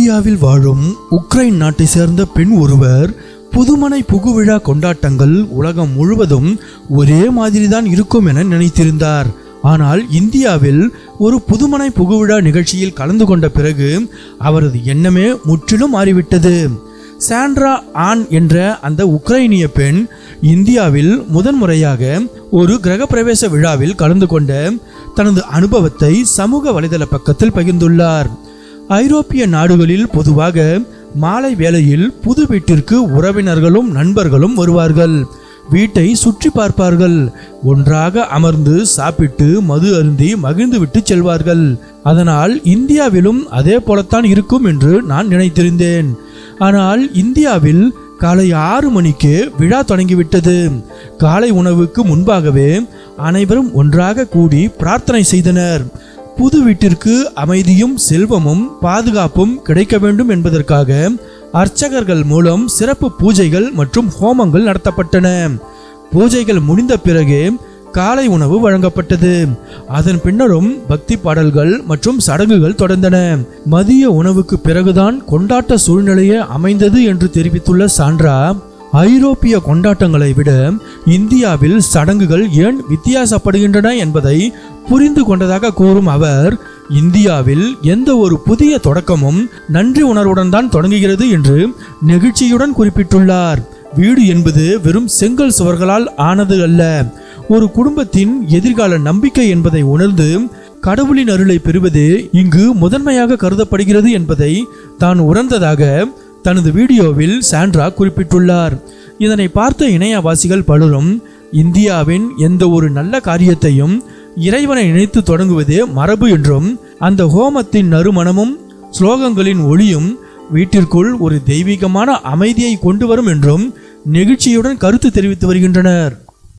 இந்தியாவில் வாழும் உக்ரைன் நாட்டை சேர்ந்த பெண் ஒருவர் புதுமனை புகுவிழா கொண்டாட்டங்கள் உலகம் முழுவதும் ஒரே மாதிரிதான் இருக்கும் என நினைத்திருந்தார். ஆனால் இந்தியாவில் ஒரு புதுமனை புகுவிழா நிகழ்ச்சியில் கலந்து கொண்ட பிறகு அவரது எண்ணமே முற்றிலும் மாறிவிட்டது. சாண்ட்ரா ஆன் என்ற அந்த உக்ரைனிய பெண் இந்தியாவில் முதன்முறையாக ஒரு கிரகப்பிரவேச விழாவில் கலந்து கொண்ட தனது அனுபவத்தை சமூக வலைதள பக்கத்தில் பகிர்ந்துள்ளார். ஐரோப்பிய நாடுகளில் பொதுவாக மாலை வேளையில் புது வீட்டிற்கு உறவினர்களும் நண்பர்களும் வருவார்கள். வீட்டை சுற்றி பார்ப்பார்கள். ஒன்றாக அமர்ந்து சாப்பிட்டு மது அருந்தி மகிழ்ந்து விட்டு செல்வார்கள். அதனால் இந்தியாவிலும் அதே போலத்தான் இருக்கும் என்று நான் நினைத்திருந்தேன். ஆனால் இந்தியாவில் காலை 6 மணிக்கு விழா தொடங்கிவிட்டது. காலை உணவுக்கு முன்பாகவே அனைவரும் ஒன்றாக கூடி பிரார்த்தனை செய்தனர். புது வீட்டிற்கு அமைதியும் செல்வமும் பாதுகாப்பும் கிடைக்க வேண்டும் என்பதற்காக அர்ச்சகர்கள் மூலம் சிறப்பு பூஜைகள் மற்றும் ஹோமங்கள் நடத்தப்பட்டன. பூஜைகள் முடிந்த பிறகு காலை உணவு வழங்கப்பட்டது. அதன் பின்னரும் பக்தி பாடல்கள் மற்றும் சடங்குகள் தொடர்ந்தன. மதிய உணவுக்கு பிறகுதான் கொண்டாட்ட சூழ்நிலையே அமைந்தது என்று தெரிவித்துள்ள சாண்ட்ரா, ஐரோப்பிய கொண்டாட்டங்களை விட இந்தியாவில் சடங்குகள் ஏன் வித்தியாசப்படுகின்றன என்பதை புரிந்து கொண்டதாக கூறும் அவர், இந்தியாவில் எந்த ஒரு புதிய தொடக்கமும் நன்றி உணர்வுடன் தான் தொடங்குகிறது என்று நெகிழ்ச்சியுடன் குறிப்பிட்டுள்ளார். வீடு என்பது வெறும் செங்கல் சுவர்களால் ஆனது அல்ல, ஒரு குடும்பத்தின் எதிர்கால நம்பிக்கை என்பதை உணர்ந்து கடவுளின் அருளை பெறுவது இங்கு முதன்மையாக கருதப்படுகிறது என்பதை தான் உணர்ந்ததாக தனது வீடியோவில் சாண்ட்ரா குறிப்பிட்டுள்ளார். இதனை பார்த்த இணையவாசிகள் பலரும் இந்தியாவின் எந்த ஒரு நல்ல காரியத்தையும் இறைவனை நினைத்து தொடங்குவதே மரபு என்றும், அந்த ஹோமத்தின் நறுமணமும் ஸ்லோகங்களின் ஒளியும் வீட்டிற்குள் ஒரு தெய்வீகமான அமைதியை கொண்டு வரும் என்றும் நெகிழ்ச்சியுடன் கருத்து தெரிவித்து வருகின்றனர்.